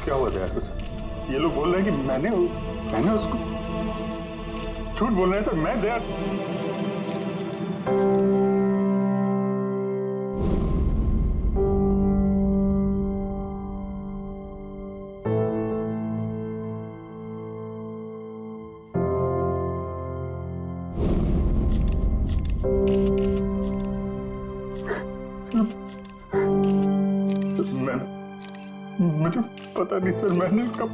क्या हुआ यार? बस ये लोग बोल रहे हैं कि मैंने उसको झूठ बोल रहे हैं सर। मैं दया मुझे पता नहीं सर, मैंने कब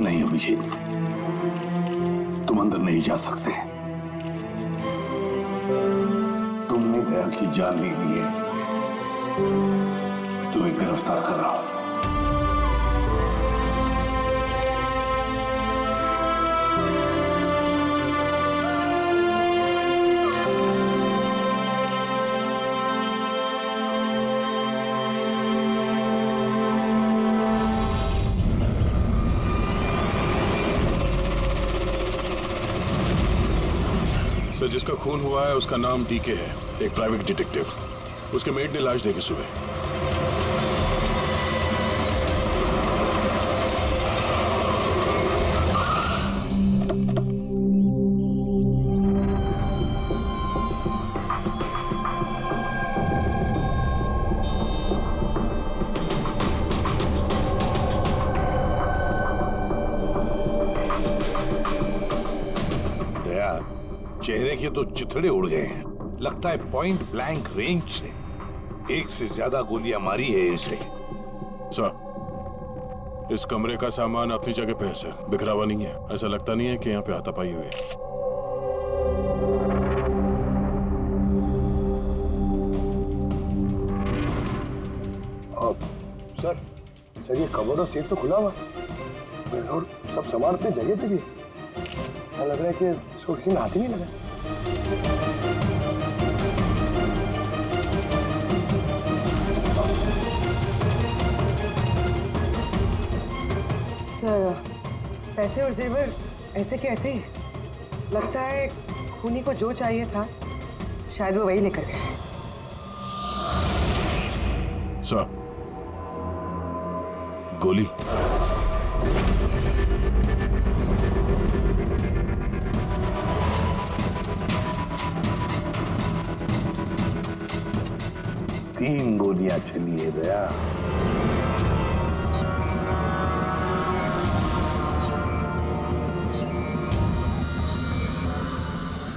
नहीं अभिजीत, तुम अंदर नहीं जा सकते। तुमने दया की जान ले ली है, तुम्हें गिरफ्तार कर रहा हूं। सर, जिसका खून हुआ है उसका नाम डीके है, एक प्राइवेट डिटेक्टिव। उसके मेड ने लाश देखी सुबह। चेहरे के तो चिथड़े उड़ गए हैं। लगता है पॉइंट ब्लैंक रेंज से एक से ज्यादा गोलियां मारी है इसे। सर, इस कमरे का सामान अपनी जगह पे है सर, बिखरा हुआ नहीं है। ऐसा लगता नहीं है कि यहाँ पे हाथापाई हुई है। सर ये कबर्ड और सेफ तो खुला हुआ और सब सामान अपनी जगह पे भी। ऐसा लग रहा है कि इसको किसी ने हाथ ही नहीं लगा। सर, पैसे और जेवर ऐसे के ऐसे ही। लगता है खूनी को जो चाहिए था शायद वो वही लेकर गए। सर, गोली। तीन गोलियां चली है दया।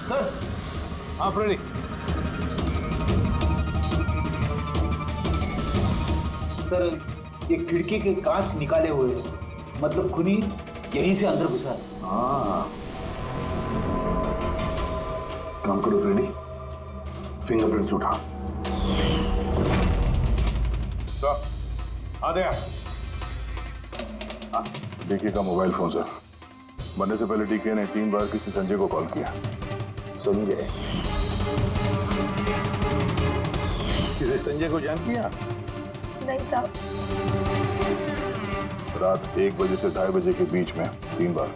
सर, आप रेडी? सर ये खिड़की के कांच निकाले हुए हैं, मतलब खूनी यहीं से अंदर घुसा है। हाँ, काम करो फ्रेडी, फिंगरप्रिंट्स उठा। आ गया। डीके का मोबाइल फोन सर। बनने से पहले डीके ने 3 बार किसी संजय को कॉल किया। संजय? किसी संजय को जान किया? नहीं साहब। रात 1 बजे से 2:30 बजे के बीच में 3 बार।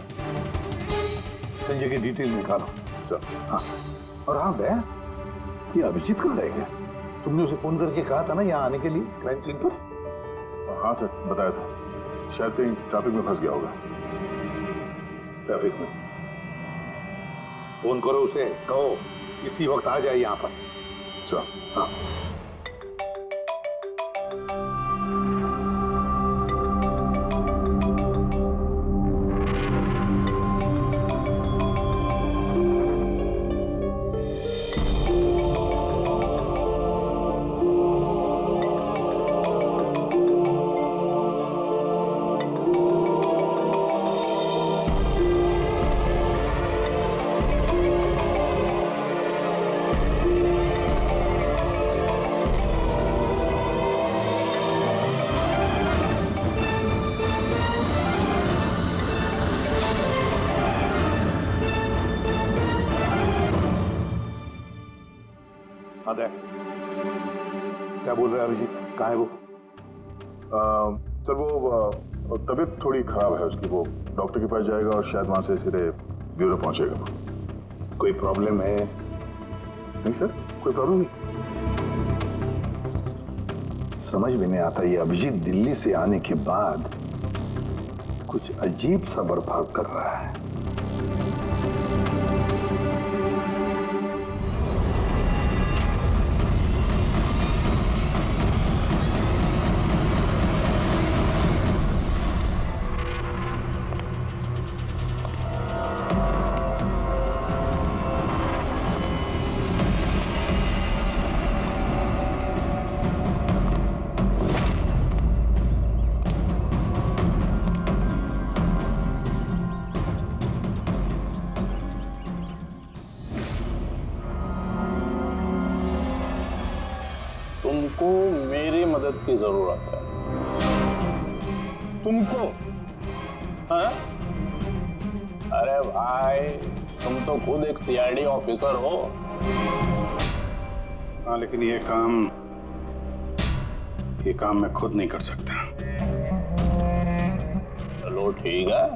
संजय की डिटेल निकालो। सर। हाँ, और हाँ दया, ये अभिजीत कहाँ रह गया? तुमने उसे फोन करके कहा था ना यहाँ आने के लिए क्राइम सीन पर? हाँ सर, बताया था। शायद कहीं ट्रैफिक में फंस गया होगा। ट्रैफिक में? फोन करो उसे, कहो इसी वक्त आ जाए यहाँ पर। सर। हाँ। क्या बोल रहा है अभिजीत? कहाँ है वो? सर वो तबीयत थोड़ी खराब है उसकी। वो डॉक्टर के पास जाएगा और शायद वहां से सीधे ब्यूरो पहुंचेगा। कोई प्रॉब्लम है? नहीं सर, कोई प्रॉब्लम नहीं। समझ में नहीं आता, ये अभिजीत दिल्ली से आने के बाद कुछ अजीब सा बर्ताव कर रहा है। तुमको मेरी मदद की जरूरत है। तुमको? हाँ? अरे भाई, तुम तो खुद एक सीआईडी ऑफिसर हो। हाँ, लेकिन ये काम मैं खुद नहीं कर सकता। चलो ठीक है,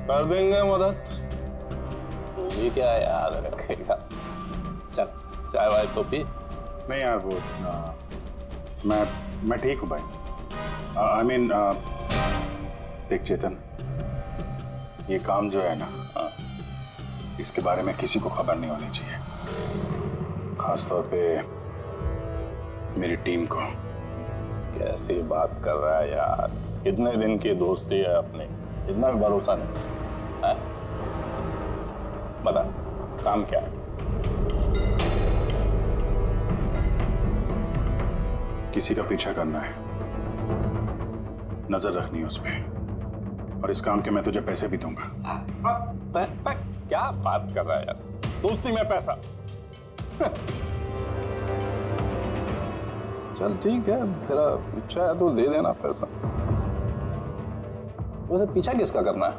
कर देंगे मदद। तू भी क्या याद रखेगा? चल चाय वाय तो पी। नहीं यार, वो मैं ठीक हूँ भाई। आई मीन देख चेतन, ये काम जो है ना, इसके बारे में किसी को खबर नहीं होनी चाहिए, खासतौर पे मेरी टीम को। कैसी बात कर रहा है यार? कितने दिन की दोस्ती है अपनी, इतना भी भरोसा नहीं है? बता काम क्या है? किसी का पीछा करना है, नजर रखनी है उस पे, और इस काम के मैं तुझे पैसे भी दूंगा। क्या बात कर रहा है यार? दोस्ती में पैसा? चल ठीक है, तेरा इच्छा है तो दे देना पैसा। वैसे पीछा किसका करना है?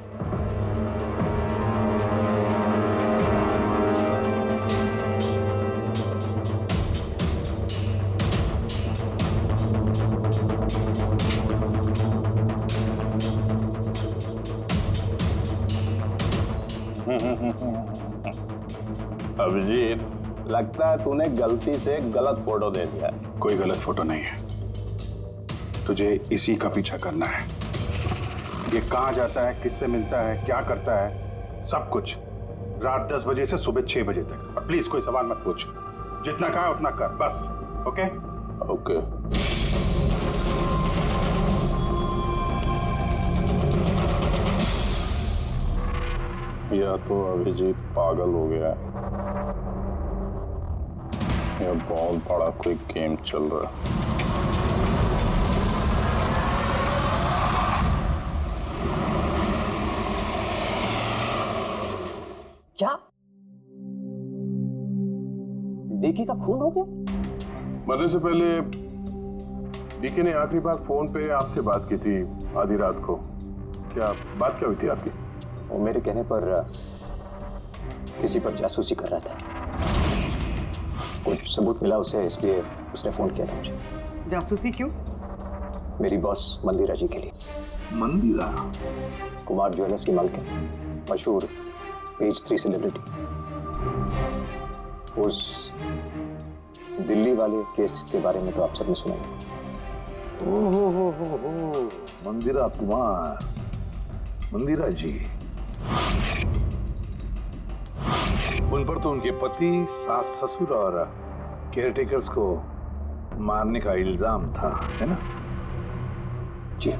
अभिजीत, लगता है तूने गलती से गलत फोटो दे दिया है। कोई गलत फोटो नहीं है, तुझे इसी का पीछा करना है। ये कहाँ जाता है, किससे मिलता है, क्या करता है, सब कुछ रात 10 बजे से सुबह 6 बजे तक। और प्लीज कोई सवाल मत पूछ, जितना कहा उतना कर बस। Okay okay. या तो अभिजीत पागल हो गया है या बहुत बड़ा कोई गेम चल रहा है। क्या डीके का खून हो गया? मरने से पहले डीके ने आखिरी बार फोन पे आपसे बात की थी आधी रात को। क्या बात क्या हुई थी आपकी? वो मेरे कहने पर किसी पर जासूसी कर रहा था। कुछ सबूत मिला उसे, इसलिए उसने फोन किया था मुझे। जासूसी क्यों? मेरी बॉस मंदिरा जी के लिए। मंदिरा? कुमार ज्वेलर्स की मालकिन, मशहूर पेज 3 सेलिब्रिटी। उस दिल्ली वाले केस के बारे में तो आप सबने सुना ही। हो मंदिरा कुमार, मंदिरा जी। उन पर तो उनके पति, सास, ससुर और केयरटेकर्स को मारने का इल्जाम था, है ना? जी।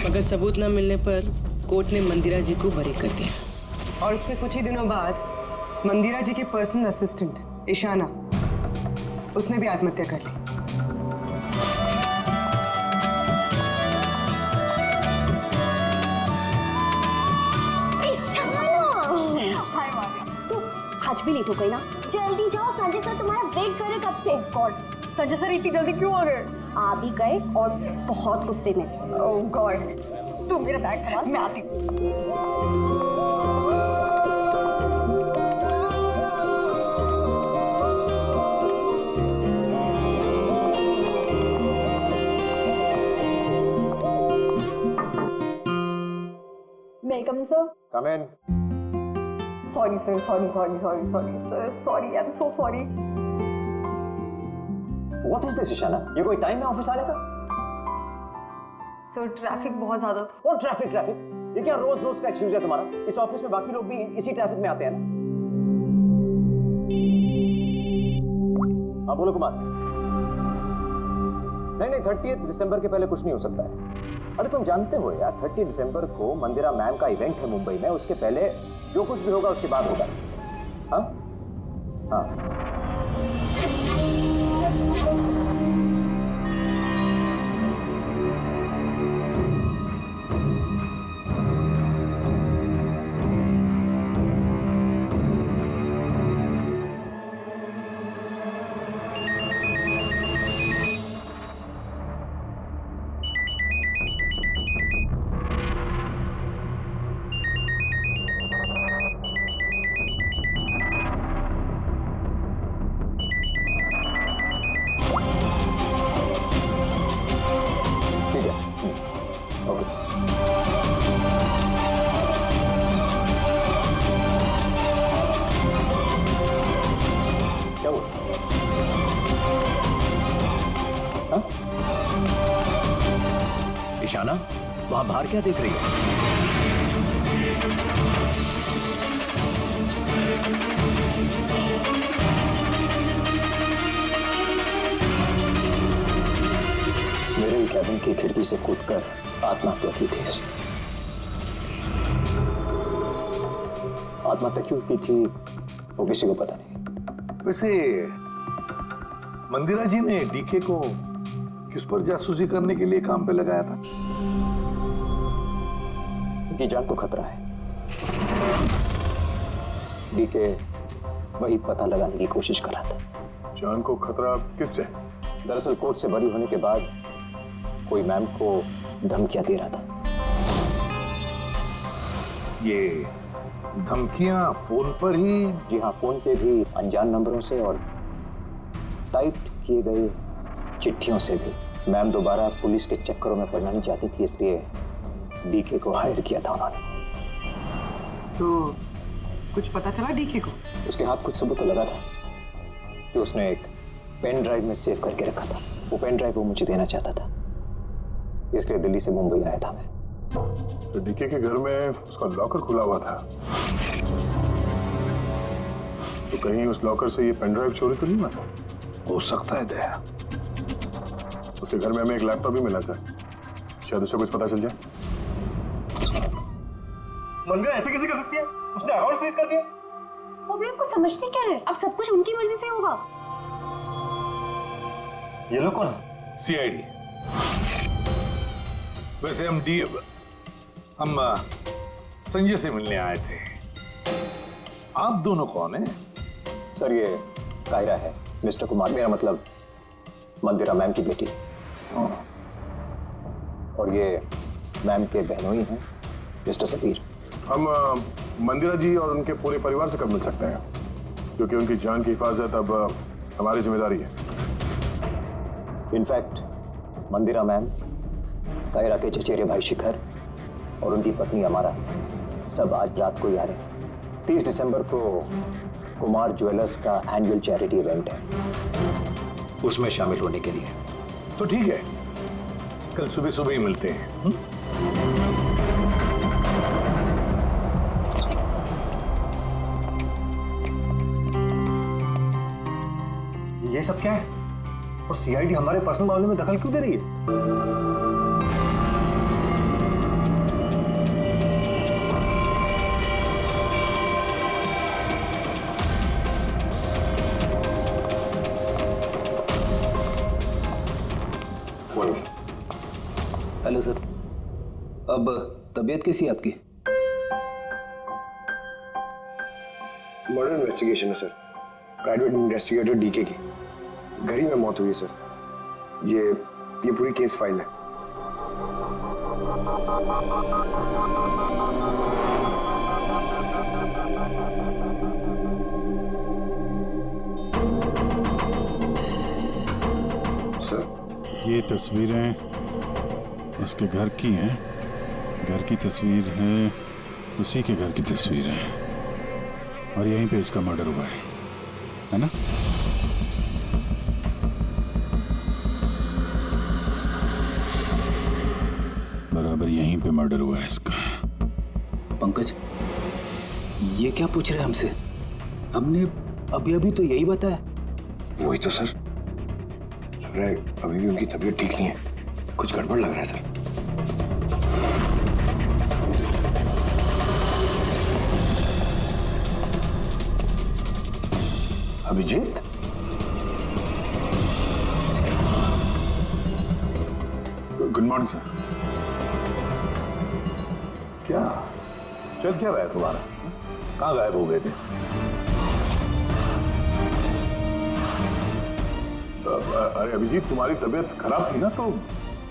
मगर सबूत न मिलने पर कोर्ट ने मंदिरा जी को बरी कर दिया। और उसके कुछ ही दिनों बाद मंदिरा जी के पर्सनल असिस्टेंट ईशाना, उसने भी आत्महत्या कर ली। आज भी लेट हो गई ना। जल्दी जाओ, संजय सर तुम्हारा वेट कर रहे कब से। गॉड, संजय सर इतनी जल्दी क्यों आ गए? आ भी गए और बहुत गुस्से में। ओह गॉड, तुम मेरा बैग संभाल, मैं आती हूँ। May I come in, sir? Come in. Sorry, sir. Sorry, sir. Sorry, I'm so sorry. What is this, Ishana? ये कोई टाइम है ऑफिस आने का? सर ट्रैफिक बहुत ज्यादा था। और ट्रैफिक? ये क्या रोज रोज का एक्सक्यूज है तुम्हारा? इस ऑफिस में बाकी लोग भी इसी ट्रैफिक में आते हैं ना? हाँ बोलो कुमार। नहीं, 30 दिसंबर के पहले कुछ नहीं हो सकता है। अरे तुम जानते हो यार, 30 दिसंबर को मंदिरा मैम का इवेंट है मुंबई में। उसके पहले जो कुछ भी होगा उसके बाद होगा। हाँ हाँ। ईशाना, वहां बाहर क्या देख रही है? मेरे ही कैबिन की खिड़की से कूदकर आत्महत्या की थी उसने। आत्महत्या क्यों की थी वो किसी को पता नहीं। वैसे मंदिरा जी ने डीके को किस पर जासूसी करने के लिए काम पे लगाया था? उनकी जान को खतरा है। डीके वही पता लगाने की कोशिश कर रहा था। जान को खतरा किससे? दरअसल कोर्ट से बरी होने के बाद कोई मैम को धमकियां दे रहा था। ये धमकियां फोन पर ही? जी हाँ, फोन पे भी, अनजान नंबरों से और टाइप किए गए चिट्ठियों से भी। मैम दोबारा पुलिस के चक्करों में पड़ना नहीं चाहती थी, इसलिए डीके को हायर किया था उन्होंने। तो कुछ पता चला डीके को? उसके हाथ कुछ सबूत तो लगा था कि उसने एक पेन ड्राइव में सेव करके रखा था। वो पेन ड्राइव वो मुझे देना चाहता था, इसलिए दिल्ली से मुंबई आया था मैं। तो डीके के घर में उसका लॉकर खुला हुआ था, तो कहीं उस लॉकर से ये पेन ड्राइव चोरी तो नहीं हुआ था? हो सकता है दया। उसके घर में हमें एक लैपटॉप भी मिला सर, शायद उससे कुछ पता चल जाए। मंदिरा ऐसे कैसे कर सकती है? उसने अकाउंट फ्रीज कर दिया। प्रॉब्लम को समझते क्या है? अब सब कुछ उनकी मर्जी से होगा। ये लोग कौन है? सीआईडी। वैसे हम संजय से मिलने आए थे। आप दोनों कौन हैं? सर ये कायरा है, मिस्टर कुमार, मेरा मतलब मंदिरा मैम की बेटी। और ये मैम के बहनोई हैं, मिस्टर सबीर। हम मंदिरा जी और उनके पूरे परिवार से कब मिल सकते हैं, क्योंकि उनकी जान की हिफाजत अब हमारी जिम्मेदारी है। इनफैक्ट मंदिरा मैम, कायरा के चचेरे भाई शिखर और उनकी पत्नी अमारा सब आज रात को ही आ रहे हैं। 30 दिसंबर को कुमार ज्वेलर्स का एनुअल चैरिटी इवेंट है, उसमें शामिल होने के लिए। तो ठीक है, कल सुबह सुबह ही मिलते हैं। ये सब क्या है? और सीआईडी हमारे पर्सनल मामले में दखल क्यों दे रही है? हेलो सर, अब तबीयत कैसी है आपकी? मर्डर इन्वेस्टिगेशन है सर, प्राइवेट इन्वेस्टिगेटर डीके की घर ही में मौत हुई है सर। ये पूरी केस फाइल है। सर ये तस्वीरें इसके घर की हैं, घर की तस्वीर है, उसी के घर की तस्वीर है, और यहीं पे इसका मर्डर हुआ है ना? बराबर यहीं पे मर्डर हुआ है इसका। पंकज, ये क्या पूछ रहे हैं हमसे? हमने अभी अभी तो यही बताया। वही तो सर, लग रहा है अभी भी उनकी तबीयत ठीक नहीं है, कुछ गड़बड़ लग रहा है sir. Abhijit, good morning sir. क्या चल क्या रहा है तुम्हारा? कहाँ गायब हो गए थे? अरे अभिजीत, तुम्हारी तबीयत खराब थी ना, तो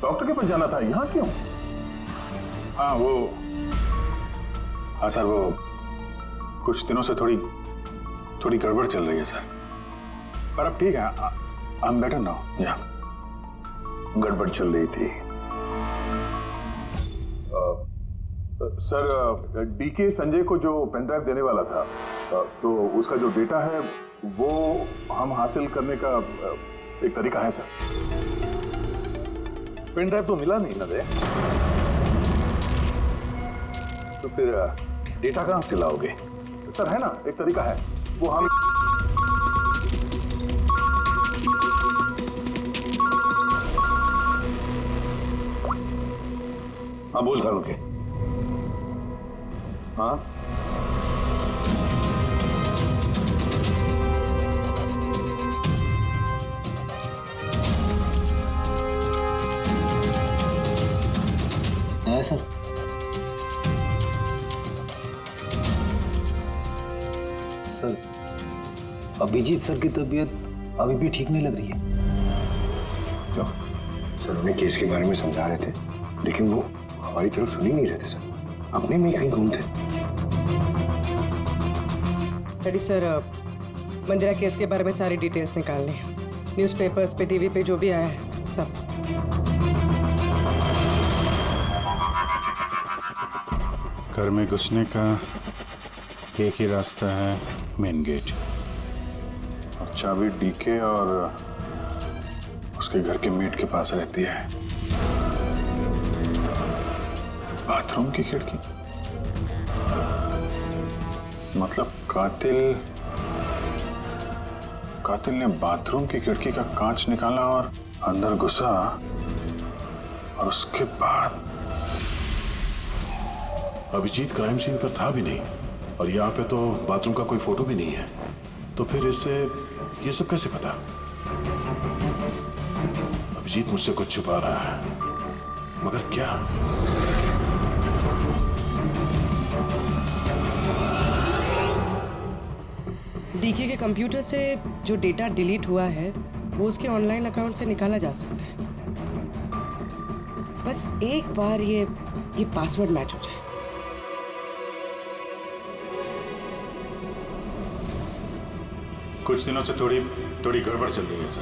डॉक्टर के पास जाना था, यहाँ क्यों? हाँ सर, वो कुछ दिनों से थोड़ी गड़बड़ चल रही है सर, पर अब ठीक है, आई एम बेटर नाउ। या गड़बड़ चल रही थी। सर, डीके संजय को जो पेन ड्राइव देने वाला था, तो उसका जो डेटा है वो हम हासिल करने का एक तरीका है सर। पेन ड्राइव तो मिला नहीं ना दे, तो फिर डेटा कहाँ से लाओगे? सर है ना, एक तरीका है, वो हम हाँ बोल करो के। हाँ है सर। सर, अभिजीत सर की तबीयत अभी भी ठीक नहीं लग रही है। क्यों? सर उन्हें केस के बारे में समझा रहे थे, लेकिन वो हमारी तरफ सुन ही नहीं रहे थे सर, अपने में ही कहीं घूम थे। डैडी सर, मंदिरा केस के बारे में सारी डिटेल्स निकालने हैं, न्यूज़पेपर्स पे, टीवी पे जो भी आया है सब। घर में घुसने का एक ही रास्ता है, मेन गेट, और चाबी डीके और उसके घर के मेट के पास रहती है, बाथरूम की खिड़की। मतलब कातिल ने बाथरूम की खिड़की का कांच निकाला और अंदर घुसा, और उसके बाद अभिजीत क्राइम सीन पर था भी नहीं, और यहाँ पे तो बाथरूम का कोई फोटो भी नहीं है, तो फिर इससे ये सब कैसे पता? अभिजीत मुझसे कुछ छुपा रहा है, मगर क्या? डीके के कंप्यूटर से जो डेटा डिलीट हुआ है वो उसके ऑनलाइन अकाउंट से निकाला जा सकता है। बस एक बार ये पासवर्ड मैच हो जाए। कुछ दिनों से थोड़ी गड़बड़ चल रही है सर,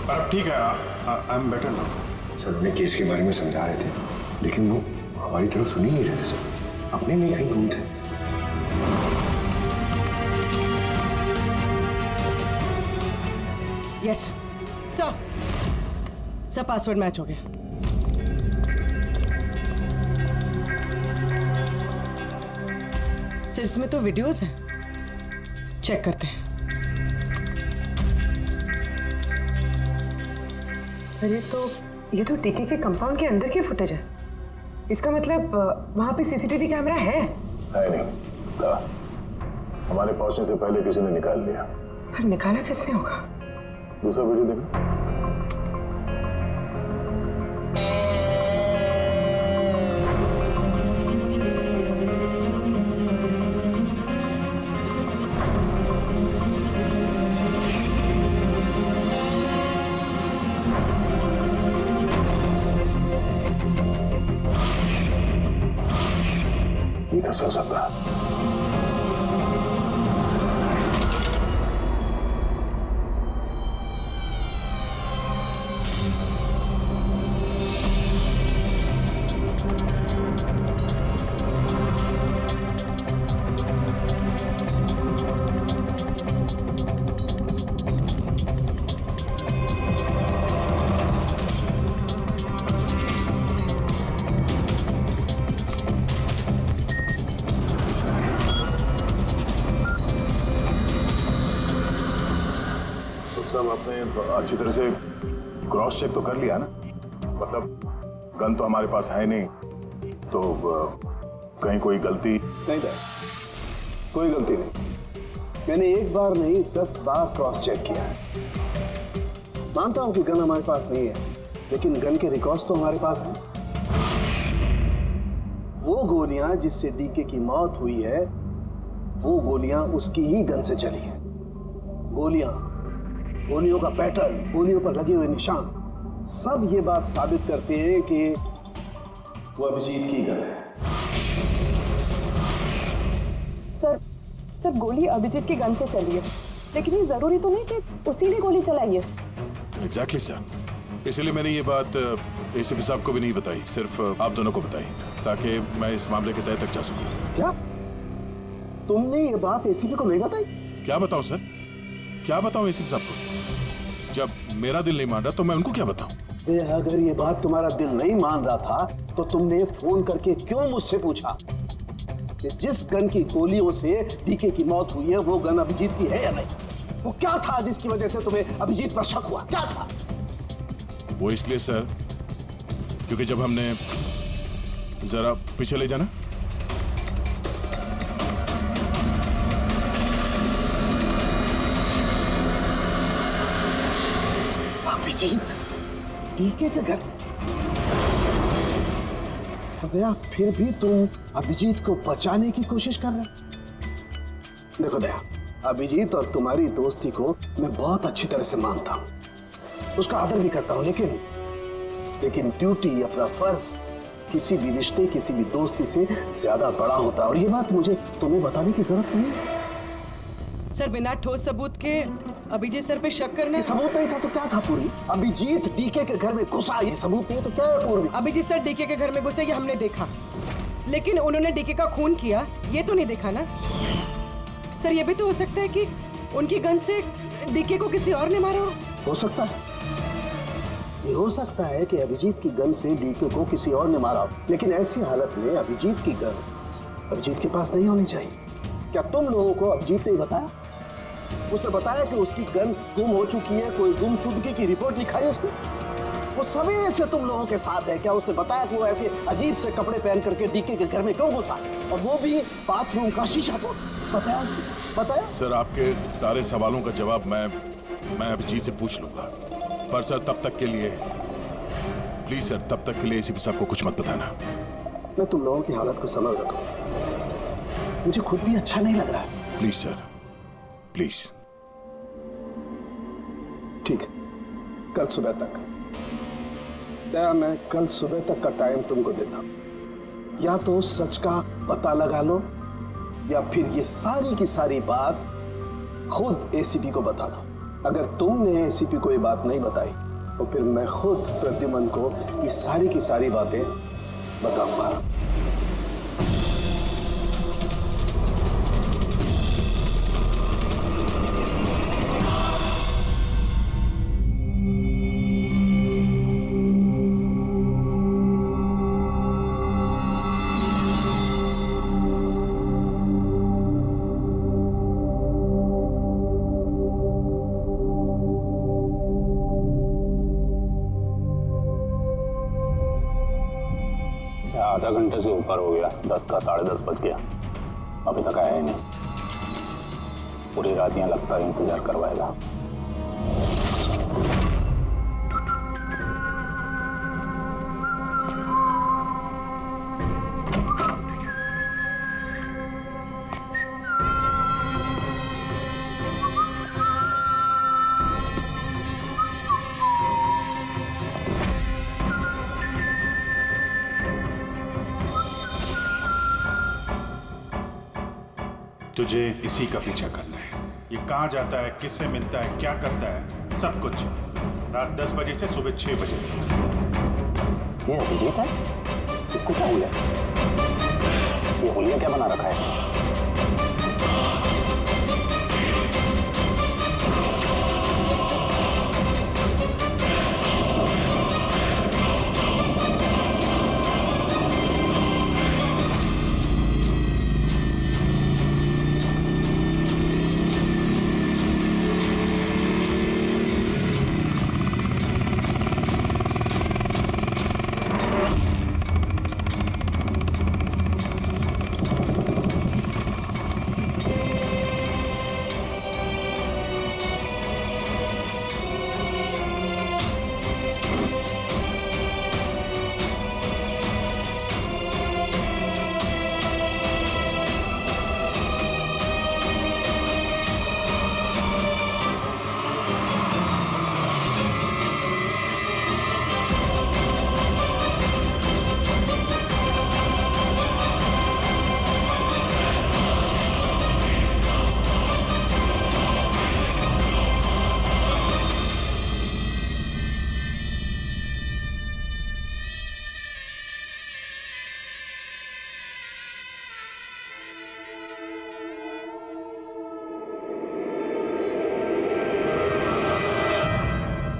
पर अब ठीक है। I am better now. Sir उन्हें केस के बारे में समझा रहे थे, लेकिन वो हमारी तरफ सुन ही नहीं रहे थे सर, अपने में कहीं गुम थे। यस सर पासवर्ड मैच हो गया। सर इसमें तो वीडियोस हैं, चेक करते हैं। सर ये तो डीके के कंपाउंड के अंदर की फुटेज है। इसका मतलब वहां पे सीसीटीवी कैमरा है? नहीं था। हमारे पहुंचने से पहले किसी ने निकाल लिया। पर निकाला किसने होगा? दूसरा वीडियो देखो। ये कैसा हो सकता है? सब आपने अच्छी तरह से क्रॉस चेक तो कर लिया ना? मतलब गन तो हमारे पास है नहीं, तो कहीं कोई गलती नहीं था। कोई गलती नहीं। मैंने एक बार नहीं 10 बार क्रॉस चेक किया है। मानता हूं कि गन हमारे पास नहीं है, लेकिन गन के रिकॉर्ड्स तो हमारे पास हैं। वो गोलियां जिससे डीके की मौत हुई है, वो गोलियां उसकी ही गन से चली हैं। गोलियों का पैटर्न, गोलियों पर लगे हुए निशान, सब ये बात साबित करते हैं कि वो अभिजीत की गन है। सर गोली अभिजीत की गन से चली है, लेकिन ये जरूरी तो नहीं कि उसी ने गोली चलाई है। एग्जैक्टली सर, इसलिए मैंने ये बात एसीपी साहब को भी नहीं बताई, सिर्फ आप दोनों को बताई, ताकि मैं इस मामले के तह तक जा सकूं। क्या तुमने ये बात एसीपी को नहीं बताई? क्या बताऊं सर, क्या बताऊं एसीपी साहब को? जब मेरा दिल नहीं मान रहा तो मैं उनको क्या बताऊं? अगर ये बात तुम्हारा दिल नहीं मान रहा था तो तुमने फोन करके क्यों मुझसे पूछा कि जिस गन की गोलियों से डीके की मौत हुई है वो गन अभिजीत की है या नहीं? वो क्या था जिसकी वजह से तुम्हें अभिजीत पर शक हुआ? क्या था वो? इसलिए सर क्योंकि जब हमने, जरा पीछे ले जाना। अभिजीत डीके के घर, दया फिर भी तुम अभिजीत को बचाने की कोशिश कर रहे। देखो दया, अभिजीत और तुम्हारी दोस्ती को मैं बहुत अच्छी तरह से मानता हूं, उसका आदर भी करता हूं, लेकिन ड्यूटी, अपना फर्ज किसी भी रिश्ते, किसी भी दोस्ती से ज्यादा बड़ा होता है, और ये बात मुझे तुम्हें बताने की जरूरत नहीं है। सर बिना ठोस सबूत के अभिजीत सर पे शक करना? सबूत नहीं था तो क्या था पूरी? अभिजीत डीके के घर में घुसा, ये सबूत नहीं तो क्या है पूरी? अभिजीत सर डीके के घर में घुसे ये हमने देखा, लेकिन उन्होंने डीके का खून किया ये तो नहीं देखा ना। सर ये भी तो हो सकता है कि उनकी गन से डीके को किसी और ने मारा हो सकता है, ये हो सकता है कि अभिजीत की गन से डीके को किसी और ने मारा हो, लेकिन ऐसी हालत में अभिजीत की गन अभिजीत के पास नहीं होनी चाहिए। क्या तुम लोगों को अभिजीत ने बताया? उसने बताया कि उसकी गन गुम हो चुकी है, कोई गुमशुदगी की रिपोर्ट लिखाई उसने? वो सवेरे से तुम लोगों के साथ है, क्या उसने बताया कि वो ऐसे अजीब से कपड़े पहन करके डीके के घर में क्यों घुसा, और वो भी बाथरूम का शीशा तोड़? बताया? सर आपके सारे सवालों का जवाब मैं अभिजीत से पूछ लूंगा, पर सर तब तक के लिए प्लीज सर, तब तक के लिए एसीपी साहब को कुछ मत बताना। मैं तुम लोगों की हालत को समझ रहा हूं, मुझे खुद भी अच्छा नहीं लग रहा है। Please sir, please. ठीक है, कल सुबह तक। दया, मैं कल सुबह तक का टाइम तुमको देता हूं। या तो सच का पता लगा लो या फिर ये सारी की सारी बात खुद एसीपी को बता दो। अगर तुमने एसीपी को ये बात नहीं बताई तो फिर मैं खुद प्रद्युमन को ये सारी की सारी बातें बताऊंगा। आधा घंटे से ऊपर हो गया, 10 का 10:30 बज गया, अभी तक आया ही नहीं। पूरी रात यहाँ लगता है इंतजार करवाएगा। तुझे इसी का पीछा करना है। ये कहाँ जाता है, किससे मिलता है, क्या करता है, सब कुछ रात 10 बजे से सुबह 6 बजे। ये अभिजीत है? इसको क्या हुआ? ये होलिया क्या बना रखा है इसने?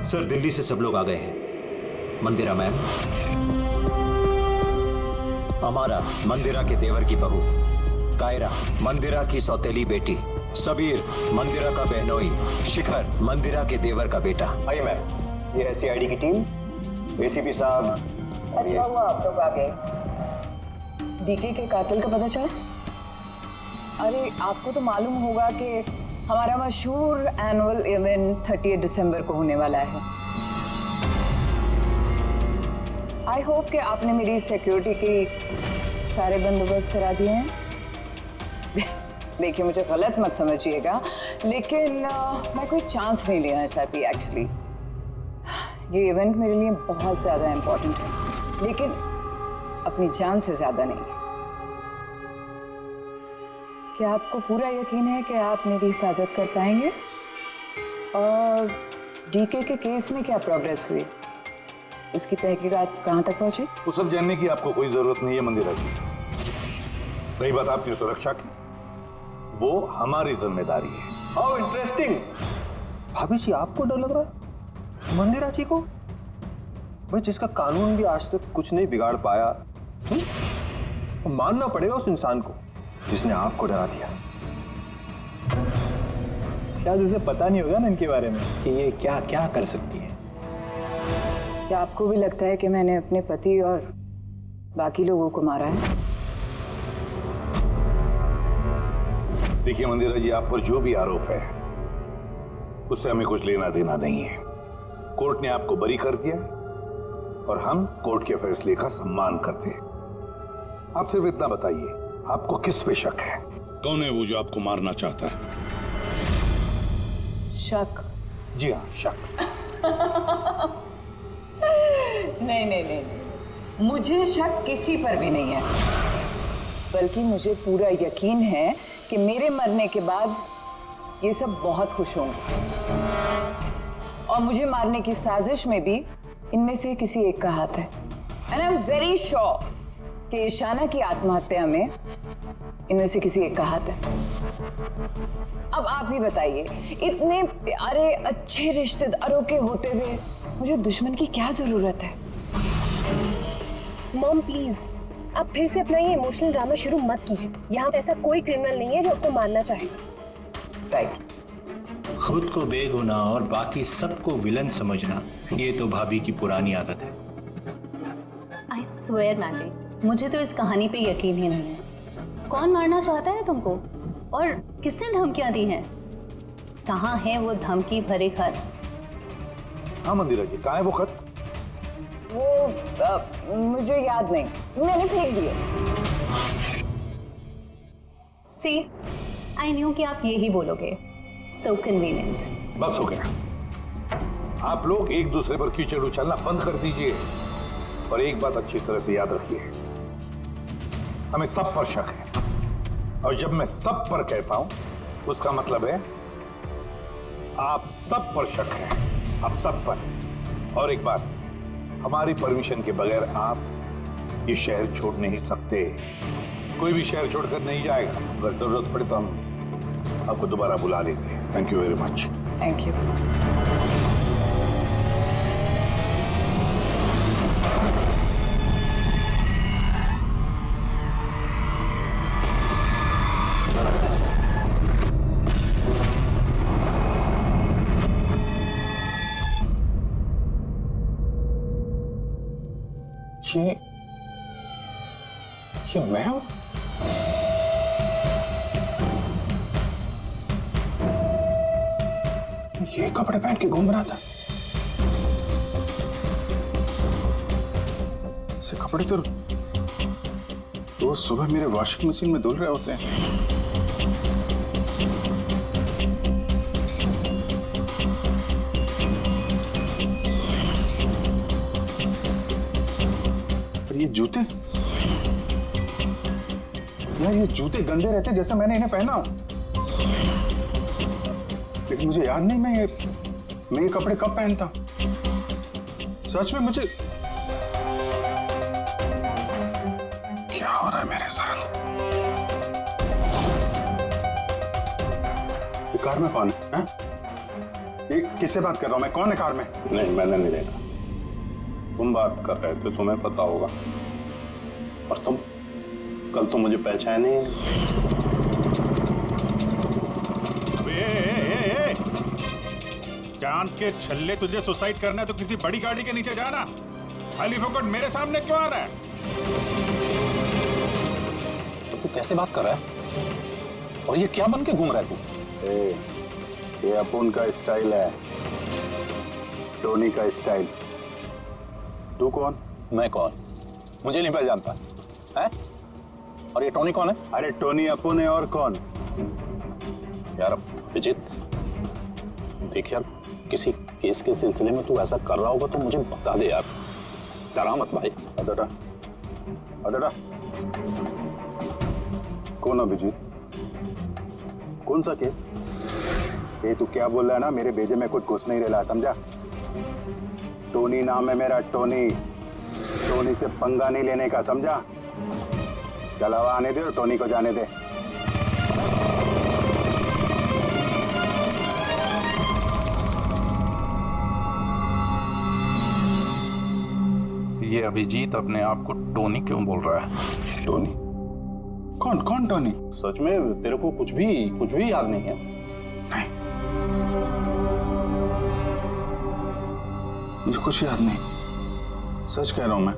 सर, दिल्ली से सब लोग आ गए हैं। मंदिरा मैम, अमारा मंदिरा के देवर की बहू, कायरा मंदिरा की सौतेली बेटी, सबीर मंदिरा का बहनोई, शिखर मंदिरा के देवर का बेटा। आइए मैम, ये है सीआईडी की टीम। एसीपी साहब, अच्छा हुआ आप लोग आ गए। डीके के कातिल का पता चला? अरे आपको तो मालूम होगा कि हमारा मशहूर एनुअल इवेंट 30 दिसंबर को होने वाला है। आई होप कि आपने मेरी सिक्योरिटी के सारे बंदोबस्त करा दिए हैं। देखिए, मुझे गलत मत समझिएगा, लेकिन मैं कोई चांस नहीं लेना चाहती एक्चुअली। ये इवेंट मेरे लिए बहुत ज़्यादा इम्पोर्टेंट है, लेकिन अपनी जान से ज़्यादा नहीं। क्या आपको पूरा यकीन है कि आप मेरी हिफाजत कर पाएंगे? और डीके के केस में क्या प्रोग्रेस हुई? उसकी तहकीकात कहाँ तक पहुंची? वो सब जानने की आपको कोई जरूरत नहीं है मंदिरा जी। रही बात आपकी सुरक्षा की, वो हमारी जिम्मेदारी है। How interesting. भाभी जी, आपको डर लग रहा है मंदिरा जी को? भाई, जिसका कानून भी आज तक कुछ नहीं बिगाड़ पाया, मानना पड़ेगा उस इंसान को जिसने आपको डरा दिया। शायद उसे पता नहीं होगा ना इनके बारे में कि ये क्या क्या कर सकती है। क्या आपको भी लगता है कि मैंने अपने पति और बाकी लोगों को मारा है? देखिए मंदिरा जी, आप पर जो भी आरोप है उससे हमें कुछ लेना देना नहीं है। कोर्ट ने आपको बरी कर दिया और हम कोर्ट के फैसले का सम्मान करते हैं। आप सिर्फ इतना बताइए, आपको किस पे शक है? कौन है वो जो आपको मारना चाहता है? शक? जी हाँ, शक। नहीं, मुझे शक किसी पर भी नहीं है, बल्कि मुझे पूरा यकीन है कि मेरे मरने के बाद ये सब बहुत खुश होंगे और मुझे मारने की साजिश में भी इनमें से किसी एक का हाथ है। And I am very sure कि ईशाना की आत्महत्या में इनमें से किसी एक का हाथ है। अब आप ही बताइए, इतने प्यारे अच्छे रिश्तेदारों के होते हुए मुझे दुश्मन की क्या जरूरत है? मॉम प्लीज, आप फिर से अपना ये इमोशनल ड्रामा शुरू मत कीजिए। यहाँ पे ऐसा कोई क्रिमिनल नहीं है जो आपको मारना चाहेगा। राइट। खुद को बेगुनाह और बाकी सबको विलन समझना, ये तो भाभी की पुरानी आदत है। आई स्वेयर मैंडी, मुझे तो इस कहानी पे यकीन ही नहीं है। कौन मारना चाहता है तुमको और किसने धमकियां दी हैं? कहाँ है वो धमकी भरे खत? हाँ मंदिरा जी, कहाँ है वो खत? वो मुझे याद नहीं, मैंने फेंक दिए। सी, आई न्यू कि आप यही बोलोगे। सो कन्वीनियंट। बस हो गया। आप लोग एक दूसरे पर कीचड़ उछलना बंद कर दीजिए और एक बात अच्छी तरह से याद रखिए, हमें सब पर शक है और जब मैं सब पर कहता हूं उसका मतलब है आप सब पर शक है, आप सब पर। और एक बात, हमारी परमिशन के बगैर आप ये शहर छोड़ नहीं सकते। कोई भी शहर छोड़कर नहीं जाएगा। अगर जरूरत पड़े तो हम आपको दोबारा बुला लेंगे। Thank you very much. Thank you. ये मैं हूं? ये कपड़े पहन के घूम रहा था। ऐसे कपड़े तो रोज सुबह मेरे वॉशिंग मशीन में धुल रहे होते हैं। पर ये जूते, यार ये जूते गंदे रहते जैसे मैंने इन्हें पहना हो। लेकिन मुझे याद नहीं मैं ये कपड़े कब पहनता। सच में मुझे क्या हो रहा है मेरे साथ? ये कार में कौन है? ये किससे बात कर रहा हूं मैं? कौन है कार में? नहीं, मैंने नहीं देखा। तुम बात कर रहे थे, तुम्हें पता होगा। और तुम कल तो मुझे पहचाने। जान के छल्ले, तुझे सुसाइड करना है तो किसी बड़ी गाड़ी के नीचे जाना। खाली फोकट मेरे सामने क्यों आ रहा है? तो तू कैसे बात कर रहा है? और ये क्या बन के घूम रहा है तू? ये अपुन का स्टाइल है, टोनी का स्टाइल। तू कौन? मैं कौन? मुझे नहीं पहचानता है? और ये टोनी कौन है? अरे टोनी अपुन है और कौन? यार विजित, देख यार, किसी केस के सिलसिले में तू ऐसा कर रहा होगा तो मुझे बता दे यार। डरा मत भाई। अदड़ा अदड़ा कौन अभिजीत? कौन सा केस? ये तू क्या बोल रहा है ना, मेरे भेजे में कुछ घुस नहीं रहा, समझा? टोनी नाम है मेरा, टोनी। टोनी से पंगा नहीं लेने का, समझा? चल हवा आने दे और टोनी को जाने दे। ये अभिजीत अपने आप को टोनी क्यों बोल रहा है? टोनी? कौन कौन टोनी? सच में तेरे को कुछ भी याद नहीं है? नहीं, मुझे कुछ याद नहीं, सच कह रहा हूं मैं।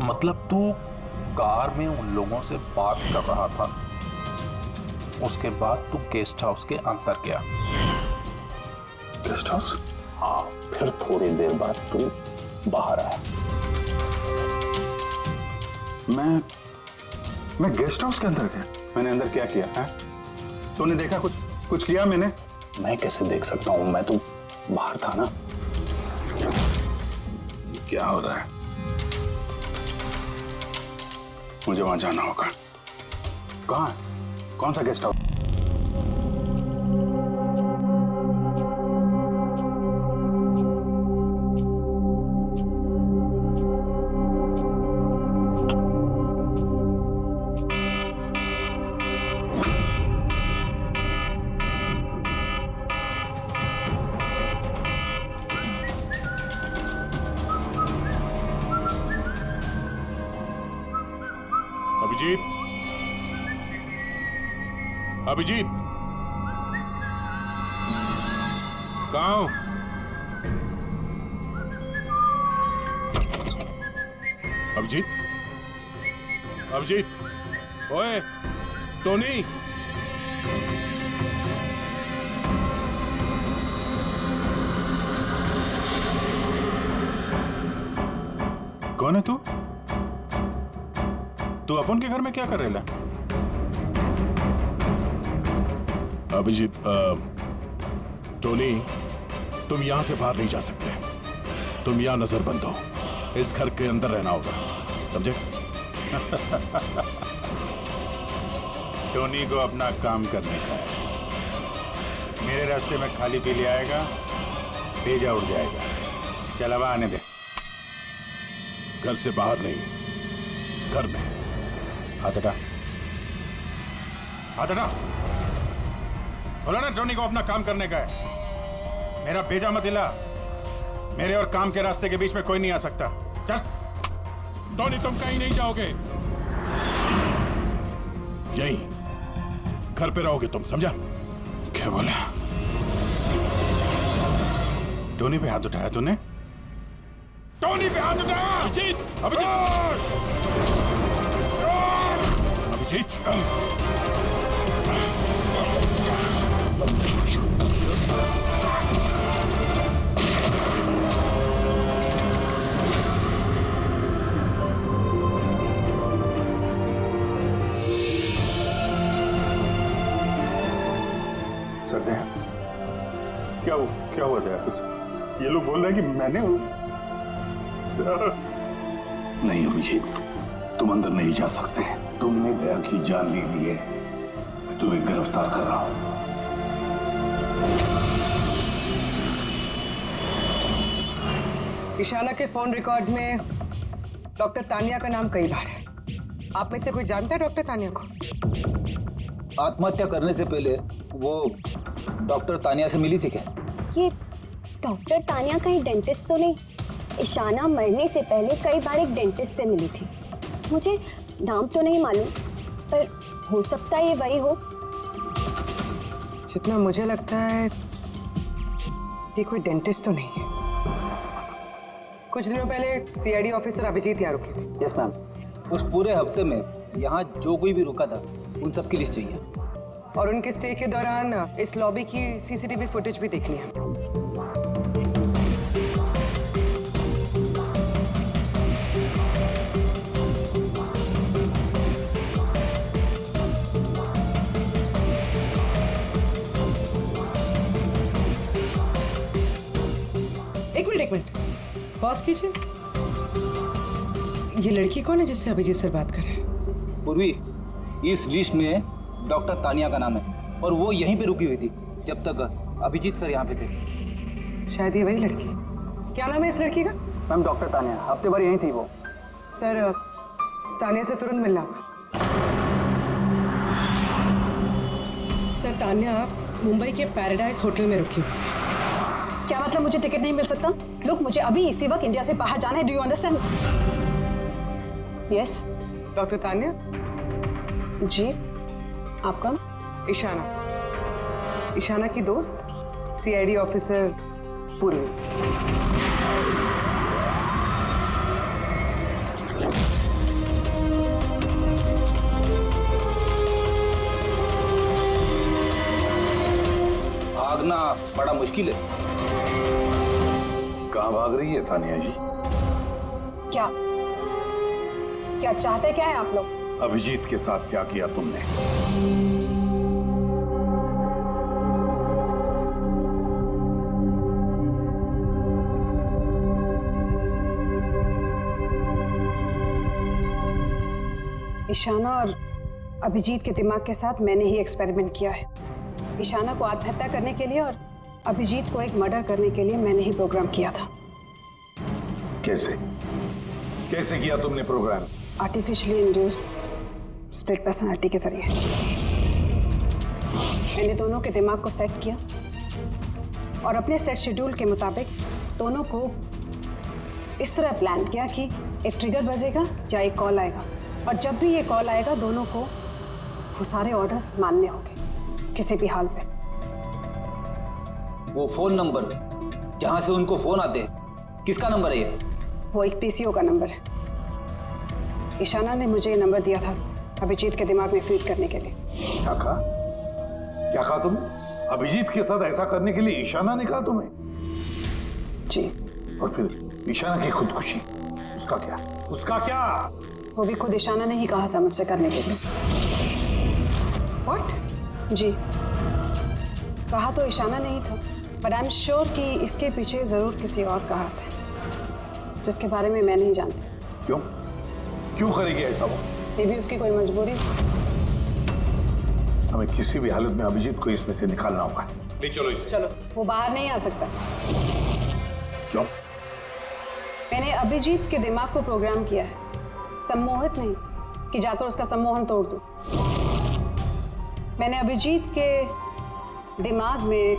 मतलब तू कार में उन लोगों से बात कर रहा था, उसके बाद तू गेस्ट हाउस के अंदर गया। Guest house? हाँ, फिर थोड़ी देर बाद तू बाहर आया। मैं गेस्ट हाउस के अंदर गया? मैंने अंदर क्या किया है? तूने देखा? कुछ किया मैंने? मैं कैसे देख सकता हूँ? मैं तो बाहर था ना। क्या हो रहा है? मुझे वहां जाना होगा। कहाँ? कौन सा गेस्ट हाउस? अभिजीत, अभिजीत, कहाँ हो? अभिजीत, अभिजीत, ओए, टोनी। कौन है तू? तू अपन के घर में क्या कर रहे ला? अभिजीत, टोनी, तुम यहां से बाहर नहीं जा सकते। तुम यहां नजरबंद हो। इस घर के अंदर रहना होगा, समझे? टोनी को अपना काम करने का है। मेरे रास्ते में खाली पीली आएगा, भेजा उड़ जाएगा। चल अब आने दे। घर से बाहर नहीं, घर में। हाथ हटा, हाथ हटा। बोला ना टोनी को अपना काम करने का है। मेरा भेजा मत हिला। मेरे और काम के रास्ते के बीच में कोई नहीं आ सकता। चल। टोनी, तुम कहीं नहीं जाओगे। यहीं घर पे रहोगे तुम, समझा? क्या बोला? टोनी पे हाथ उठाया तूने? टोनी पे हाथ उठाया? अभिजीत, अभिजीत, अभिजीत। सत्य, क्या हुआ था कुछ? ये लोग बोल रहे हैं कि मैंने नहीं अभिजीत, तुम अंदर नहीं जा सकते। तुमने दया की जान ले ली है। मैं तुम्हें गिरफ्तार कर रहा हूं। ईशाना के फोन रिकॉर्ड्स में डॉक्टर तानिया का नाम कई बार है। आप में से कोई जानता है डॉक्टर तानिया को? आत्महत्या करने से पहले वो डॉक्टर तानिया से मिली थी क्या? ये डॉक्टर तानिया कहीं डेंटिस्ट तो नहीं? ईशाना मरने से पहले कई बार एक डेंटिस्ट से मिली थी। मुझे नाम तो नहीं मालूम, पर हो सकता है ये वही हो। जितना मुझे लगता है ये कोई डेंटिस्ट तो नहीं है। कुछ दिनों पहले सीआईडी ऑफिसर अभिजीत यहाँ रुके थे। Yes ma'am. उस पूरे हफ्ते में यहाँ जो कोई भी रुका था उन सब की लिस्ट चाहिए। और उनके स्टे के दौरान इस लॉबी की सीसीटीवी फुटेज भी देखनी है। एक मिनट पॉज कीजिए। ये लड़की कौन है जिससे अभिजीत सर बात कर रहे हैं? पूर्वी, इस लिस्ट में डॉक्टर तानिया का नाम है और वो यहीं पे रुकी हुई थी जब तक अभिजीत सर यहाँ पे थे। शायद ये वही लड़की। क्या नाम है इस लड़की का? मैम डॉक्टर तानिया, हफ्ते भर यहीं थी वो। सर, तानिया से तुरंत मिलना होगा। सर, तानिया मुंबई के पैराडाइज होटल में रुकी हुई है। क्या मतलब मुझे टिकट नहीं मिल सकता? लोग, मुझे अभी इसी वक्त इंडिया से बाहर जाना है। Do you understand? Yes. Doctor Tania? जी, आप कौन? ईशाना, ईशाना की दोस्त, सीआईडी ऑफिसर पूर्वी। भागना बड़ा मुश्किल है। कहाँ भाग रही है तानिया जी? क्या क्या चाहते क्या है आप लोग? अभिजीत के साथ क्या किया तुमने? ईशाना और अभिजीत के दिमाग के साथ मैंने ही एक्सपेरिमेंट किया है। ईशाना को आत्महत्या करने के लिए और अभिजीत को एक मर्डर करने के लिए मैंने ही प्रोग्राम किया था। कैसे कैसे किया तुमने program? Artificially induced split personality के जरिए मैंने दोनों के दिमाग को सेट किया और अपने सेट शेड्यूल के मुताबिक दोनों को इस तरह प्लान किया कि एक ट्रिगर बजेगा या एक कॉल आएगा, और जब भी ये कॉल आएगा दोनों को वो सारे ऑर्डर्स मानने होंगे किसी भी हाल पे। वो फोन नंबर जहां से उनको फोन आते हैं, किसका नंबर है ये? वो एक पीसीओ का नंबर है। ईशाना ने मुझे ये नंबर दिया था अभिजीत के दिमाग में फीड करने के लिए। क्या कहा? क्या कहा तुमने? अभिजीत के साथ ऐसा करने के लिए ईशाना ने कहा तुम्हें? जी। और फिर ईशाना की खुदकुशी, उसका क्या? उसका क्या? वो भी खुद ईशाना ने ही कहा था मुझसे करने के लिए। What? जी, कहा तो ईशाना ने ही था, बट आई एम श्योर कि इसके पीछे जरूर किसी और का हाथ है जिसके बारे में मैं नहीं जानती। क्यों? क्यों करेगी ऐसा वो? ये भी उसकी कोई मजबूरी। हमें किसी भी हालत में अभिजीत को इसमें से निकालना होगा। ले चलो इसे। चलो। वो बाहर नहीं आ सकता। क्यों? मैंने अभिजीत के दिमाग को प्रोग्राम किया है, सम्मोहित नहीं कि जाकर उसका सम्मोहन तोड़ दूं। मैंने अभिजीत के दिमाग में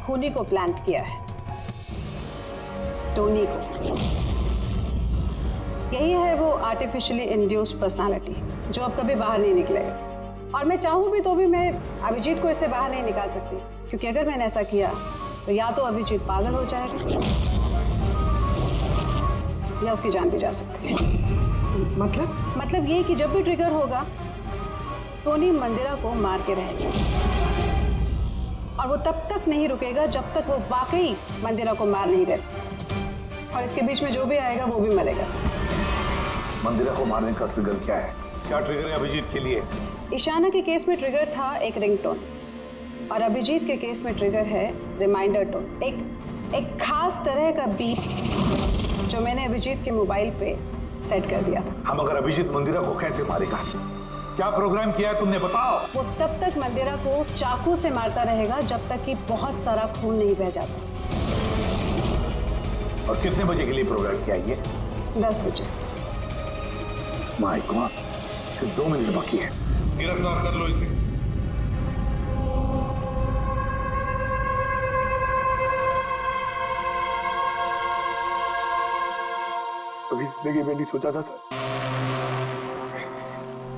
खूनी को प्लांट किया है, टोनी को। यही है वो आर्टिफिशियली इंड्यूस्ड पर्सनालिटी जो अब कभी बाहर नहीं निकलेगा। और मैं चाहूँ भी तो भी मैं अभिजीत को इससे बाहर नहीं निकाल सकती, क्योंकि अगर मैंने ऐसा किया तो या तो अभिजीत पागल हो जाएगा या उसकी जान भी जा सकती है। मतलब ये कि जब भी ट्रिगर होगा टोनी मंदिरा को मार के रहेगा, और वो तब तक नहीं रुकेगा जब तक वो वाकई मंदिरा को मार नहीं देता, और इसके बीच में जो भी आएगा वो भी मरेगा। मंदिरा को मारने का ट्रिगर क्या है? क्या ट्रिगर है अभिजीत के लिए? ईशाना के केस में ट्रिगर था एक रिंगटोन, और अभिजीत के केस में ट्रिगर है रिमाइंडर टोन, एक खास तरह का बीप जो मैंने अभिजीत के मोबाइल पे सेट कर दिया था। हम अगर अभिजीत मंदिरा को कैसे मारेगा? क्या प्रोग्राम किया है तुमने, बताओ। वो तब तक मंदिरा को चाकू से मारता रहेगा जब तक कि बहुत सारा खून नहीं बह जाता। और कितने बजे के लिए प्रोग्राम किया ये? 10 बजे। माय गॉड, सिर्फ 2 मिनट बाकी है। गिरफ्तार कर लो इसे। कभी जिंदगी में नहीं सोचा था सर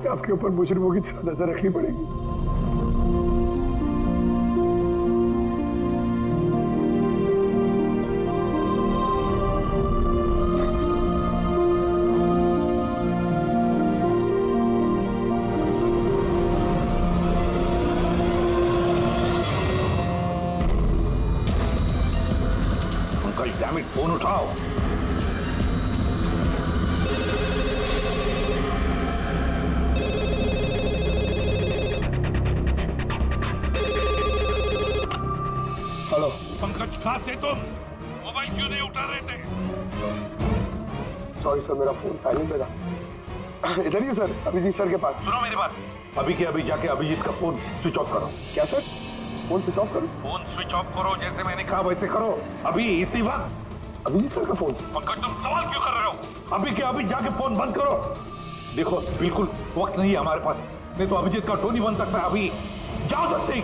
कि आपके ऊपर मुजरिमों की तरह नजर रखनी पड़ेगी। डैम इट, फोन उठाओ। हेलो पंकज, कहाँ थे तुम? मोबाइल क्यों नहीं उठा रहे थे? सॉरी सर, मेरा फोन साइलेंट पे था। इधर ही सर, अभिजीत सर के पास। सुनो मेरी बात, अभी के अभी जाके अभिजीत का फोन स्विच ऑफ करो। क्या सर? फोन स्विच ऑफ करो? फोन स्विच ऑफ करो, जैसे मैंने कहा वैसे करो, अभी इसी वक्त। अभिजीत सर का फोन? पंकज, तुम सवाल क्यों कर रहे हो? अभी के अभी जाके फोन बंद करो। देखो, बिल्कुल वक्त नहीं है हमारे पास, नहीं तो अभिजीत का टोनी बन सकता है। अभी जाओ जल्दी।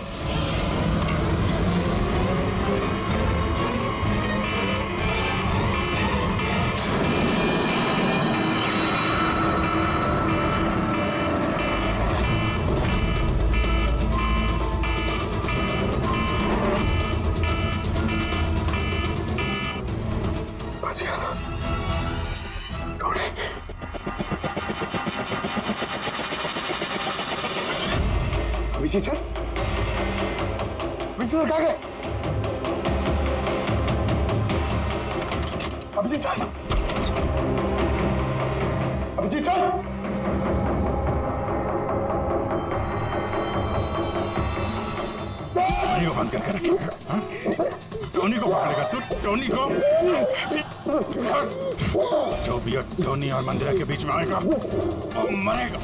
अभिजीत सर? अभिजीत सर कहाँ गए? अभिजीत सर? अभिजीत सर? टोनी को बंद करके रखे। टोनी को पकड़ेगा तू? टोनी को जो भी टोनी और मंदिरा के बीच में आएगा वो मरेगा।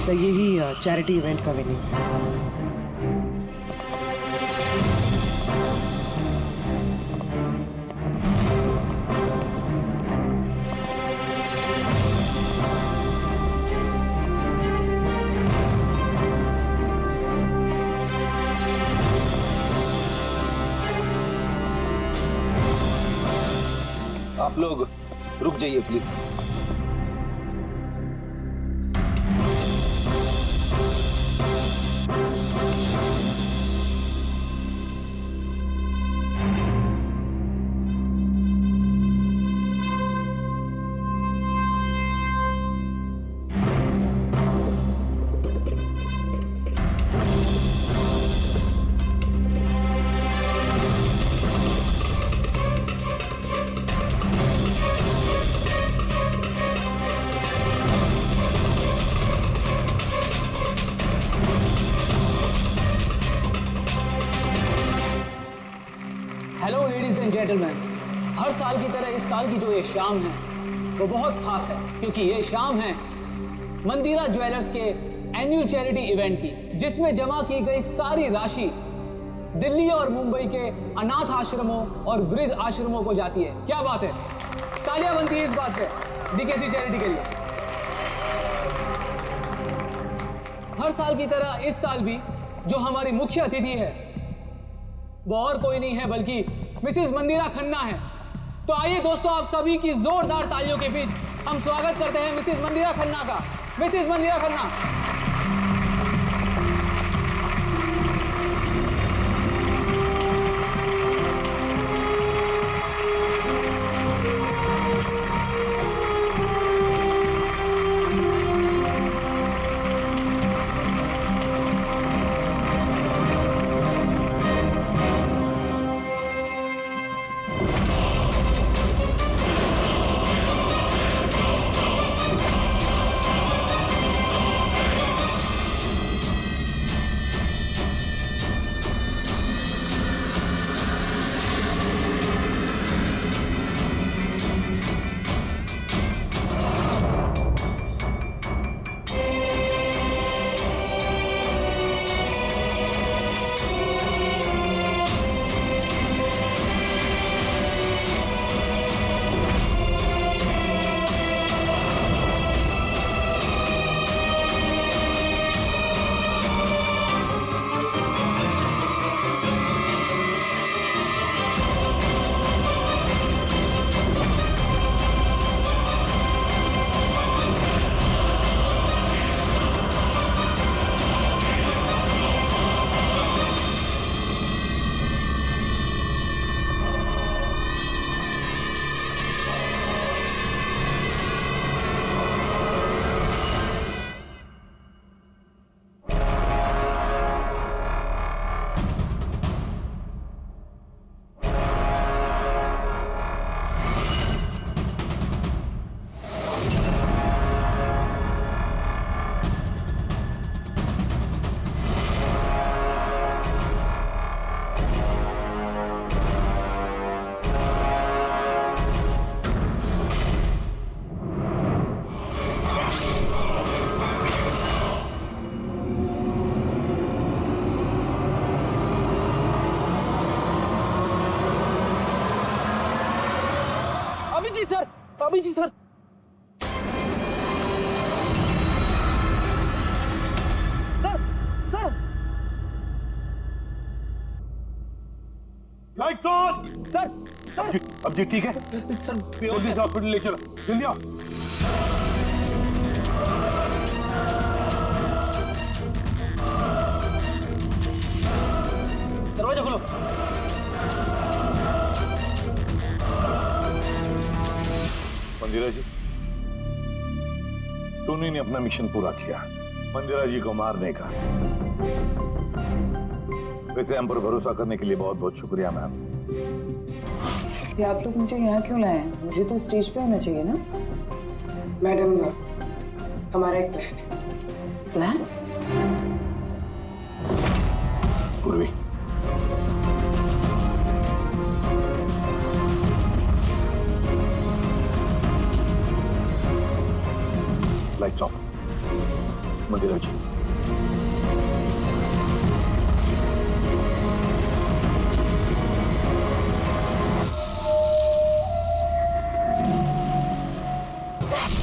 सर यही चैरिटी इवेंट का वेन्यू है। आप लोग रुक जाइए please. Hello ladies and gentlemen, हर साल की तरह इस साल की जो ये शाम है वो बहुत खास है, क्योंकि ये शाम है मंदिरा ज्वेलर्स के एनुअल चैरिटी इवेंट की, जिसमें जमा की गई सारी राशि दिल्ली और मुंबई के अनाथ आश्रमों और वृद्ध आश्रमों को जाती है। क्या बात है, तालियां बनती है इस बात पे डीकेसी चैरिटी के लिए। हर साल की तरह इस साल भी जो हमारी मुख्य अतिथि है वो और कोई नहीं है बल्कि मिसेस मंदिरा खन्ना है। तो आइए दोस्तों, आप सभी की जोरदार तालियों के बीच हम स्वागत करते हैं मिसेस मंदिरा खन्ना का। Mrs Mandira Khanna. Abhijit sir, sir sir light on. Sir sir अब जी ठीक है सर, जल्दी से हॉस्पिटल ले चलो, जल्दी आओ। दरवाजा खोलो। मंदिरा जी, टोनी ने अपना मिशन पूरा किया, मंदिरा जी को मारने का। वैसे हम पर भरोसा करने के लिए बहुत बहुत शुक्रिया मैम। ये आप लोग मुझे यहाँ क्यों लाए हैं? मुझे तो स्टेज पे होना चाहिए ना। मैडम, हमारा एक प्लान है। प्लान? पूर्वी, लाइट्स ऑफ। मंदिरा जी,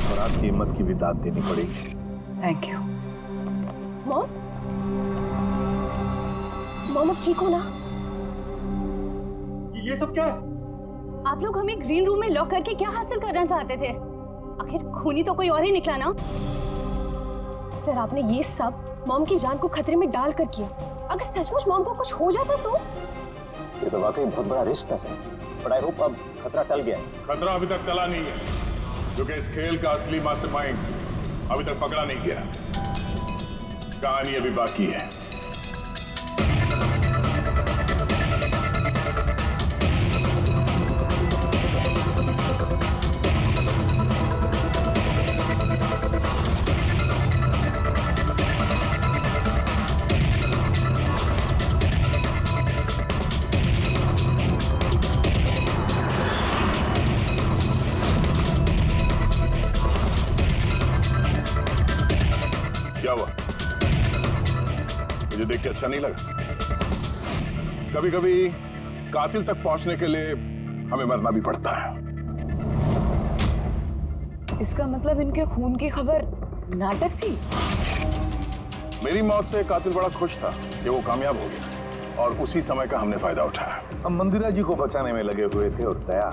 बारात की हिम्मत की भी दाद देनी पड़ेगी। Thank you. मॉम, मॉम अब ठीक हो ना? ये सब क्या है? आप लोग हमें ग्रीन रूम में लॉक करके क्या हासिल करना चाहते थे? आखिर खूनी तो कोई और ही निकला ना। सर, आपने ये सब मॉम की जान को खतरे में डाल कर किया। अगर सचमुच मॉम को कुछ हो जाता तो? ये तो वाकई बहुत बड़ा रिस्क था सर, बट आई होप अब खतरा टल गया। खतरा अभी तक टला नहीं है, क्योंकि इस खेल का असली मास्टरमाइंड अभी तक पकड़ा नहीं गया। कहानी अभी बाकी है। क्या हुआ? मुझे देख के अच्छा नहीं लगा? कभी कभी कातिल तक पहुंचने के लिए हमें मरना भी पड़ता है। इसका मतलब इनके खून की खबर नाटक थी? मेरी मौत से कातिल बड़ा खुश था कि वो कामयाब हो गया, और उसी समय का हमने फायदा उठाया। हम मंदिरा जी को बचाने में लगे हुए थे और दया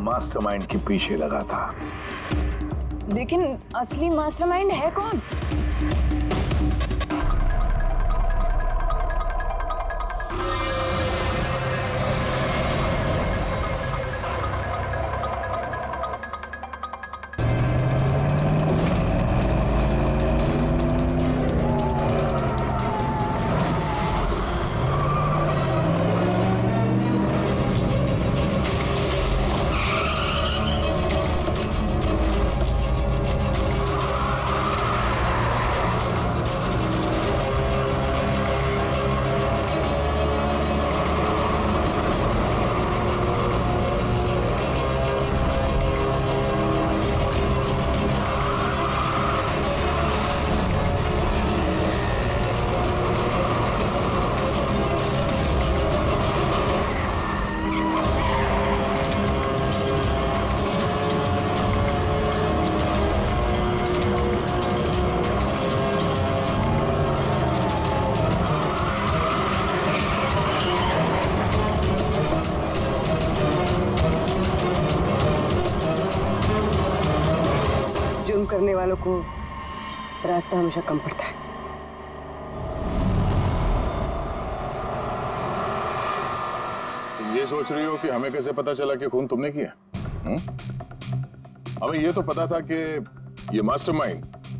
मास्टरमाइंड के पीछे लगा था। लेकिन असली मास्टरमाइंड है कौन? करने वालों को रास्ता हमेशा कम पड़ता है। तुम ये सोच रही हो कि हमें कैसे पता चला कि खून तुमने किया? हमें ये तो पता था कि ये मास्टरमाइंड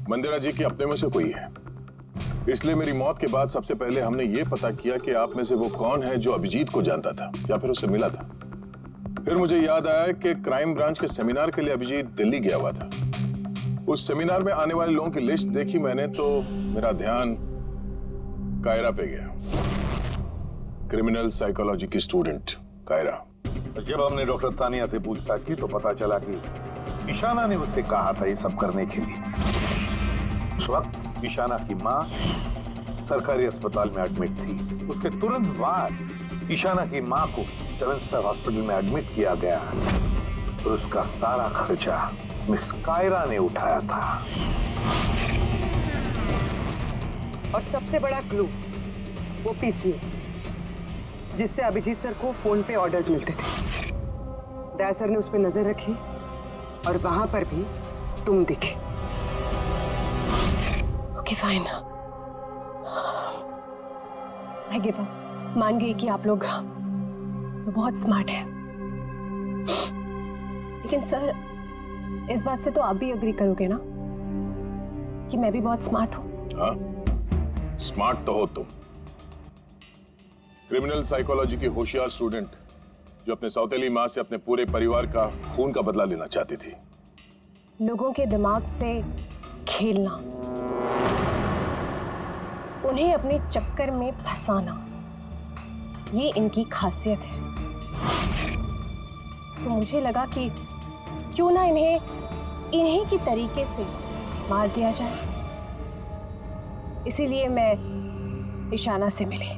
मंदिरा जी के अपने में से कोई है, इसलिए मेरी मौत के बाद सबसे पहले हमने ये पता किया कि आप में से वो कौन है जो अभिजीत को जानता था या फिर उससे मिला था। फिर मुझे याद आया कि क्राइम ब्रांच के सेमिनार के लिए अभिजीत दिल्ली गया हुआ था। उस सेमिनार में आने वाले लोगों की लिस्ट देखी मैंने तो मेरा ध्यान कायरा पे गया, क्रिमिनल साइकोलॉजी की स्टूडेंट कायरा। जब हमने डॉक्टर तानिया से पूछताछ की तो पता चला कि ईशाना ने उससे कहा था ये सब करने के लिए। उस वक्त ईशाना की माँ सरकारी अस्पताल में एडमिट थी। उसके तुरंत बाद ईशाना की माँ को 7 स्टार हॉस्पिटल में एडमिट किया गया और उसका सारा खर्चा मिस कायरा ने उठाया था। और सबसे बड़ा क्लू वो पीसीओ, जिससे अभिजीत सर को फोन पे ऑर्डर्स मिलते थे। दया सर ने उस पर नजर रखी और वहां पर भी तुम दिखे। Okay fine, I give up. मान गई कि आप लोग बहुत स्मार्ट हैं, लेकिन सर इस बात से तो आप भी अग्री करोगे ना कि मैं भी बहुत स्मार्ट हूं? हाँ, स्मार्ट तो हो तुम। क्रिमिनल साइकोलॉजी की होशियार स्टूडेंट जो अपने सौतेली माँ से अपने पूरे परिवार का खून का बदला लेना चाहती थी। लोगों के दिमाग से खेलना, उन्हें अपने चक्कर में फंसाना, ये इनकी खासियत है। तो मुझे लगा कि क्यों ना इन्हीं की तरीके से मार दिया जाए। इसीलिए मैं ईशाना से मिली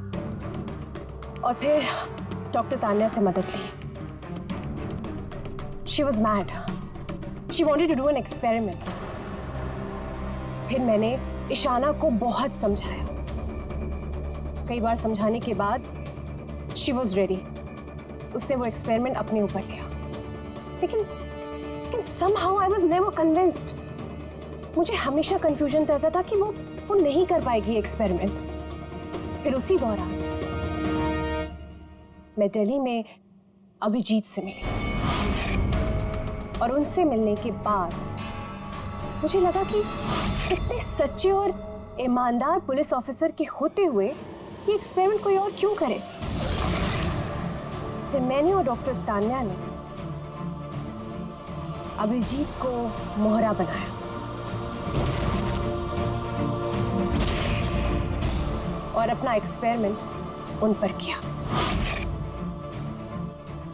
और फिर डॉक्टर तान्या से मदद ली। She was mad. She wanted to do an experiment. फिर मैंने ईशाना को बहुत समझाया। कई बार समझाने के बाद she was ready. उसने वो एक्सपेरिमेंट अपने ऊपर लिया। लेकिन somehow I was never convinced. मुझे हमेशा कंफ्यूजन रहता था कि वो नहीं कर पाएगी एक्सपेरिमेंट। फिर उसी दौरान मैं दिल्ली में अभिजीत से मिली और उनसे मिलने के बाद मुझे लगा कि इतने सच्चे और ईमानदार पुलिस ऑफिसर के होते हुए ये एक्सपेरिमेंट कोई और क्यों करे। फिर मैंने और डॉक्टर तान्या ने अभिजीत को मोहरा बनाया और अपना एक्सपेरिमेंट उन पर किया।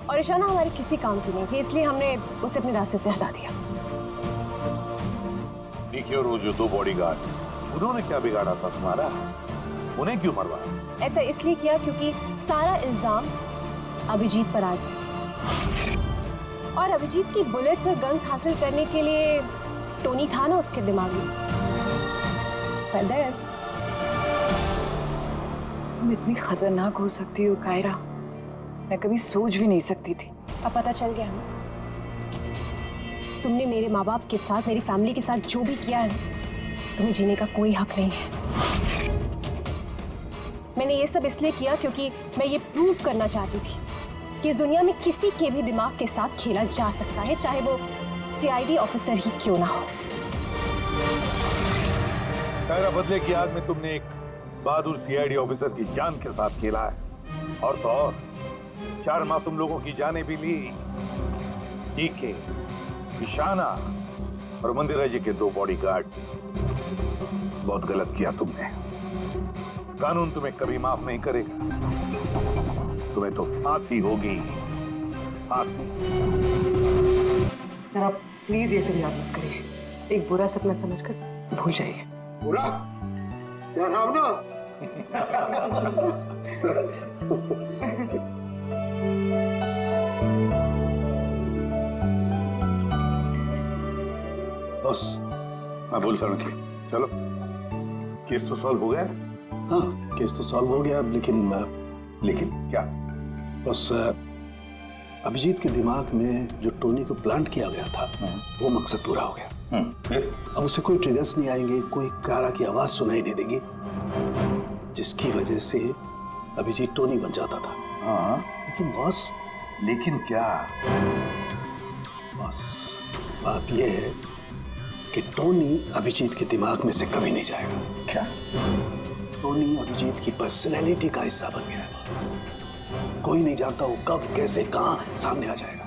और ईशाना हमारे किसी काम की नहीं थी, इसलिए हमने उसे अपने रास्ते से हटा दिया। देखिए, और वो जो 2 बॉडीगार्ड, उन्होंने क्या बिगाड़ा था तुम्हारा? उन्हें क्यों मरवाया? ऐसा इसलिए किया क्योंकि सारा इल्जाम अभिजीत पर आ जाए और अभिजीत की बुलेट्स और गन्स हासिल करने के लिए टोनी था ना उसके दिमाग में। तुम इतनी खतरनाक हो सकती हो कायरा, मैं कभी सोच भी नहीं सकती थी। अब पता चल गया ना, तुमने मेरे माँ बाप के साथ, मेरी फैमिली के साथ जो भी किया है, तुम्हें जीने का कोई हक नहीं है। मैंने ये सब इसलिए किया क्योंकि मैं ये प्रूव करना चाहती थी कि इस दुनिया में किसी के भी दिमाग के साथ खेला जा सकता है, चाहे वो सीआईडी ऑफिसर ही क्यों ना हो। कायरा, बदले की याद में तुमने एक बहादुर सीआईडी ऑफिसर की जान के साथ खेला है, और तो और 4 माह तुम लोगों की जानें भी ली। डीके, ईशाना और मंदिरा जी के 2 बॉडीगार्ड। बहुत गलत किया तुमने। कानून तुम्हें कभी माफ नहीं करेगा। तुम्हें तो फांसी होगी, फांसी। जरा प्लीज ये सब याद मत करिए, एक बुरा सपना समझकर भूल जाइए। बुरा? डरावना? बस मैं बोलता हूँ कि चलो, केस तो सॉल्व हो गया। हाँ, केस तो सॉल्व हो गया, लेकिन क्या? बस अभिजीत के दिमाग में जो टोनी को प्लांट किया गया था, वो मकसद पूरा हो गया। फिर? अब उसे कोई ट्रिगर्स नहीं आएंगे, कोई कारा की आवाज सुनाई नहीं देगी, जिसकी वजह से अभिजीत टोनी बन जाता था। हाँ, लेकिन बॉस, लेकिन क्या? बस बात यह है कि टोनी अभिजीत के दिमाग में से कभी नहीं जाएगा। क्या? टोनी अभिजीत की पर्सनैलिटी का हिस्सा बन गया है बॉस। कोई नहीं जानता वो कब, कैसे, कहां सामने आ जाएगा।